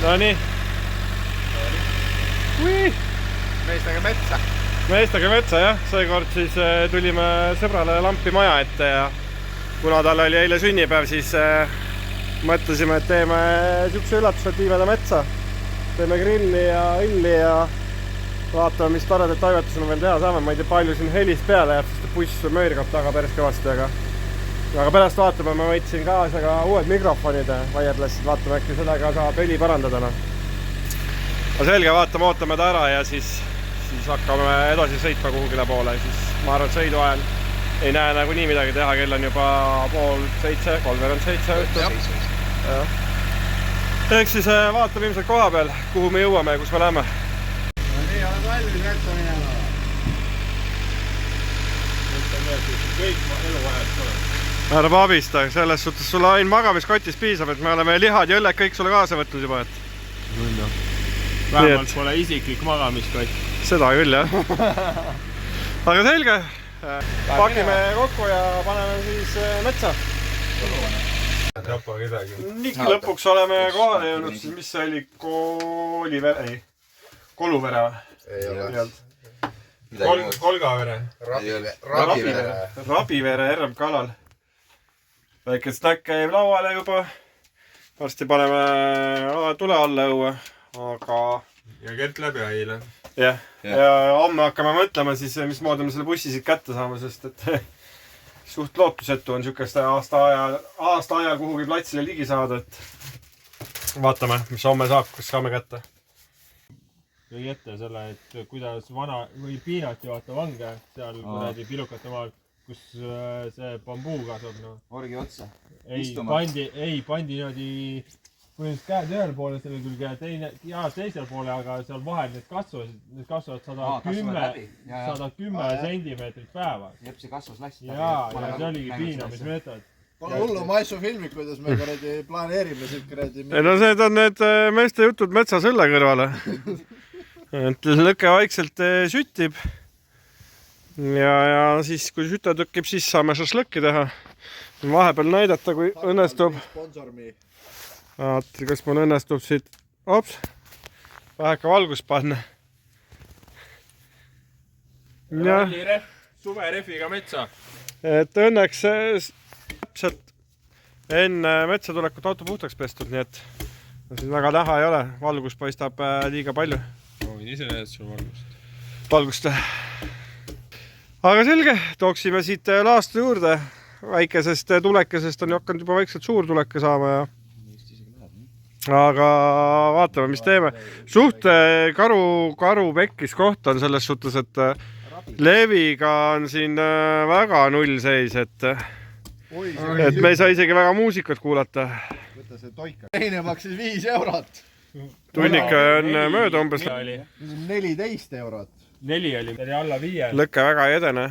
No nii. Meestega metsa, jah. Seekord siis tulime sõbrale lampi maja ette ja kuna tal oli eile sünnipäev, siis mõtlesime, et teeme sihukese üllatus, et viime ta metsa. Teeme grilli ja illi ja vaatame, mis toredat toimetusi me veel teha saame. Ma ei tea, palju siin helist peale jääb, sest buss möörgab taga päris kõvasti, aga pärast vaatame, ma võtsin kaasa ka uued mikrofonid, wirelessid, vaatame, äkki sellega saab heli parandada. Aga selge, vaatame, ootame ta ära ja siis hakkame edasi sõitma kuhugile poole. Siis ma arvan, et sõidu ajal ei näe nagu nii midagi teha, kell on juba 6:30, 7:30. Ehk siis vaatame ilmselt koha peal, kuhu me jõuame ja kus me läheme. No nii, olen valmis metsa minema. Kõik eluvajad pole. Ära pabista, selles suhtes sulle ainult magamiskotis piisab, et me oleme lihad ja õlled kõik sulle kaasa võtnud juba. Vähemalt pole isiklik magamiskott. Seda küll, jah. Aga selge, pakime kokku ja paneme siis metsa. Niki lõpuks oleme kohale jõudnud, siis mis see oli? Koluvere või? Kolgavere. Rabivere RMK alal. Väike snäkk käib lauale juba. Varsti paneme tule alla õue, aga... Ja Kert läbi aile. Jah, ja homme hakkame mõtlema siis, mismoodi me selle bussi siit kätte saame, sest et suht lootusetu on sihukest aasta ajal kuhugi platsile ligi saada, et vaatame, mis homme saab, kas saame kätte. Tõi ette selle, et kuidas vana või piinati vaata vange seal kuradi pilukate maal, kus see bambuu kasvab, no. Orgi otsa. Ei, pandi niimoodi põhimõtteliselt käed ühel poole selle külge ja teisel poole, aga seal vahel need kasvavad 110 sentimeetrit päevas. Jep, see kasvas läks. Ja see oligi piinamismeetod. Pole hullu, ma ei su filmi, kuidas me kuradi planeerime siit kuradi. No need on need meeste jutud metsas õlle kõrvale. Et lõke vaikselt süttib. Ja siis, kui süte tõkkib, siis saame šašlõkki teha. Vahepeal näidata, kui õnnestub. Vaatri, kas mul õnnestub siit väheke valgust panna. Suverefiga metsa. Et õnneks täpselt enne metsa tulekut auto puhtaks pestud, nii et siin väga näha ei ole. Valgus paistab liiga palju. Võin ise näed sul Valgust. Aga selge, tooksime siit laastu juurde. Väikesest tulekesest on hakanud juba vaikselt suur tuleke saama ja aga vaatame, mis teeme. Suht karu pekkis koht on selles suhtes, et leviga on siin väga null seis, et me ei saa isegi väga muusikat kuulata. Võta see toika. Teine maksis 5 eurot. Tunnika on mööda umbes. 14 eurot. 4 oli alla 5. Lõkke väga ei edene.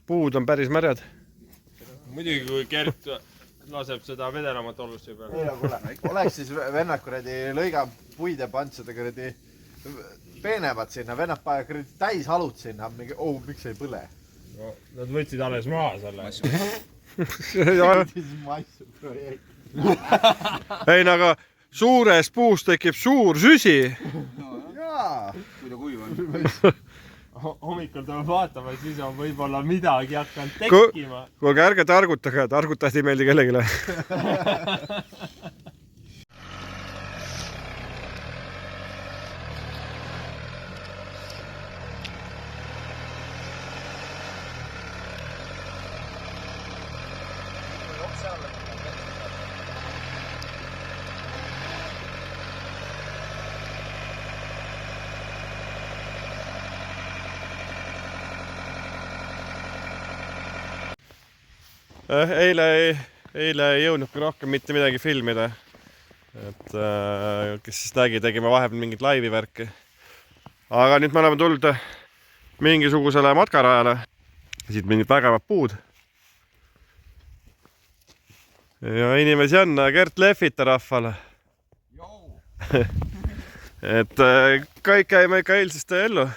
Puud on päris märjad. Muidugi, kui Kert laseb seda vedelamat olust juba. Oleks siis vennad kuradi lõiga puid ja pand seda kuradi peenevad sinna, vennad paja kuradi täis halud sinna. Miks ei põle? No, nad võtsid alles maha selle. Ei, aga suures puus tekib suur süsi. Jaa. Kui ta kuiv on. Hommikul tuleb vaatama, siis on võib-olla midagi hakanud tekkima. Kuulge, ärge targutage, targutast ei meeldi kellegile. Eile ei jõudnud rohkem mitte midagi filmida. Et kes siis nägi, tegime vahepeal mingit laivi värki. Aga nüüd me oleme tulnud mingisugusele matkarajale. Siit mingid vägevad puud. Ja inimesi on, Kert lehvita rahvale. Et kõik käime ikka eilsest ellu.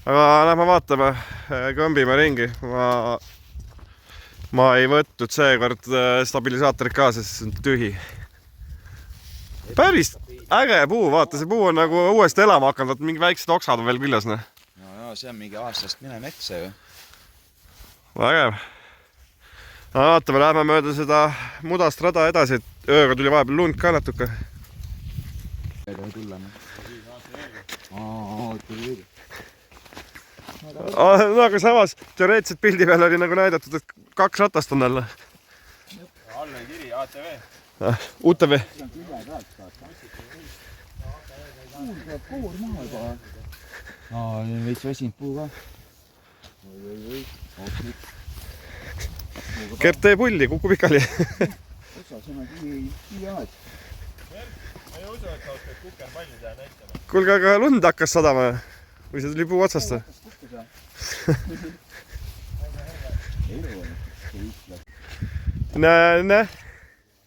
Aga lähme vaatame, kõmbime ringi. Ma ei võtnud seekord stabilisaatorit kaasa, sest see on tühi. päris äge puu, vaata, see puu on nagu uuesti elama hakanud, mingi väiksed oksad on veel küljes, noh. no see on mingi aastast mine metsa ju. Vägev. Vaatame, läheme mööda seda mudast rada edasi, et ööga tuli vahepeal lund ka natuke. ei tohi tulla. No aga samas teoreetiliselt pildi peal oli nagu näidatud, et 2 ratast on jälle. all oli kiri ATV. UTV. koor maha juba. Veits väsinud puu ka. Kert tee pulli, kukub ikali. osa, see on kiiaed. Ma ei usu, et sa oskad kukerpalli teha näitama. Kuulge, aga lund hakkas sadama või see tuli puu otsast? Näe.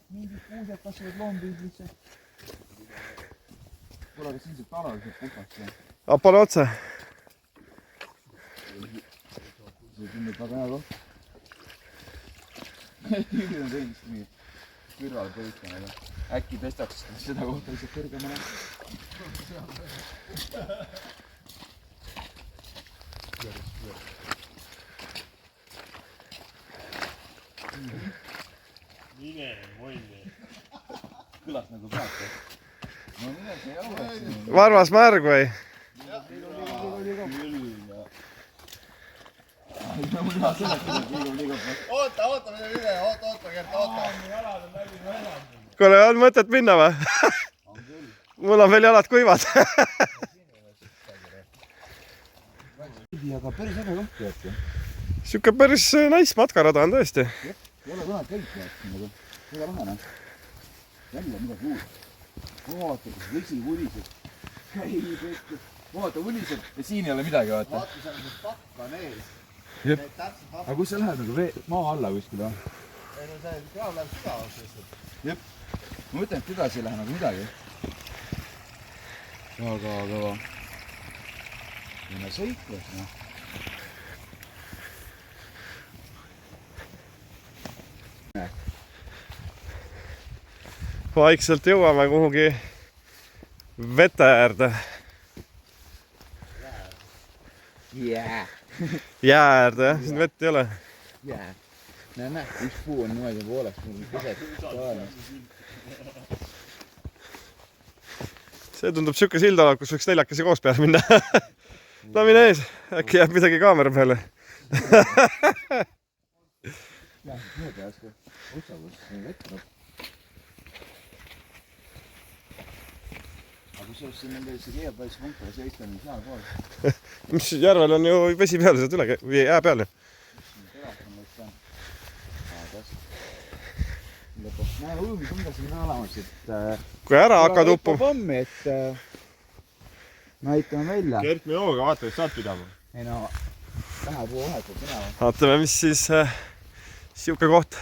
Mingid puused kasvavad loompüüdlisse. Kuule, aga siin see talaliselt puhkaks. Apale otsa. See tundub väga hea koht. Tüürid on teinud mingi kõrvale põlitanud. Äkki tõstaks seda kohta lihtsalt kõrgemale. Mine mulli. Kõlas nagu praegu. No mine see ei ole. Varvas märg või? Oota, mida video, oota, Gert, oota. Kuule, on mõtet minna või? Mul on veel jalad kuivad. Aga päris äge koht jätki. Siuke päris nice matkarada on tõesti. Ei ole kunagi käinud jätki. Väga lahene. Jälle midagi uut. Vaata, kus vesi vuliseb. Käib ette. Vaata, vuliseb. Ja siin ei ole midagi, vaata. Vaata, seal on pakk on ees. Jep. Aga kus see läheb nagu maa alla kuskil või? Ei no see kraam läheb sügavaks lihtsalt. Jep. Ma mõtlen, et edasi ei lähe nagu midagi. Väga kõva. Mine sõitles, noh. Vaikselt jõuame kuhugi vete äärde. Jää. Jää äärde, jah? Siin vett ei ole. Jää. Näe, üks puu on niimoodi pooleks. Mul keset. See tundub siuke silda, kus võiks 4 koos peale minna. No mine ees, äkki jääb midagi kaamera peale. Jah, mööda äsken. Otsavus, vett tuleb. Aga kusjuures siin on veel see keepäis punkta seistel on seal pool. Mis järvel on ju vesi peal, sealt üle või jää peal ju. Telefon võiks teha. Näe, õõmis on ka siin alamas, et... Kui ära hakkad uppuma. pommi, et... näitame välja. Kert minuga, vaata, et saad pidama. Ei no, kahe puu vahetult minema. Vaatame, mis siis siuke koht.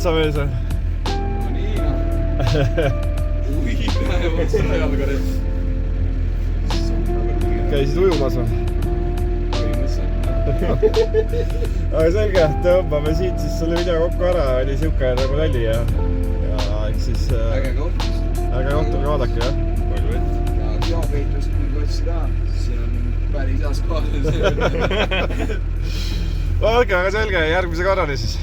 metsamees või? no nii noh. Ui, näevad seda jalga nüüd. Käisid ujumas või? Põhimõtteliselt. Aga selge, tõmbame siit siis selle video kokku ära, oli siuke nagu nali ja eks siis Äge koht. äge koht on ka vaadake jah. palju vett. Ja geopeitlust kui otsi ka. Siin on päris heas kohas. Okei, aga selge, järgmise korrani siis.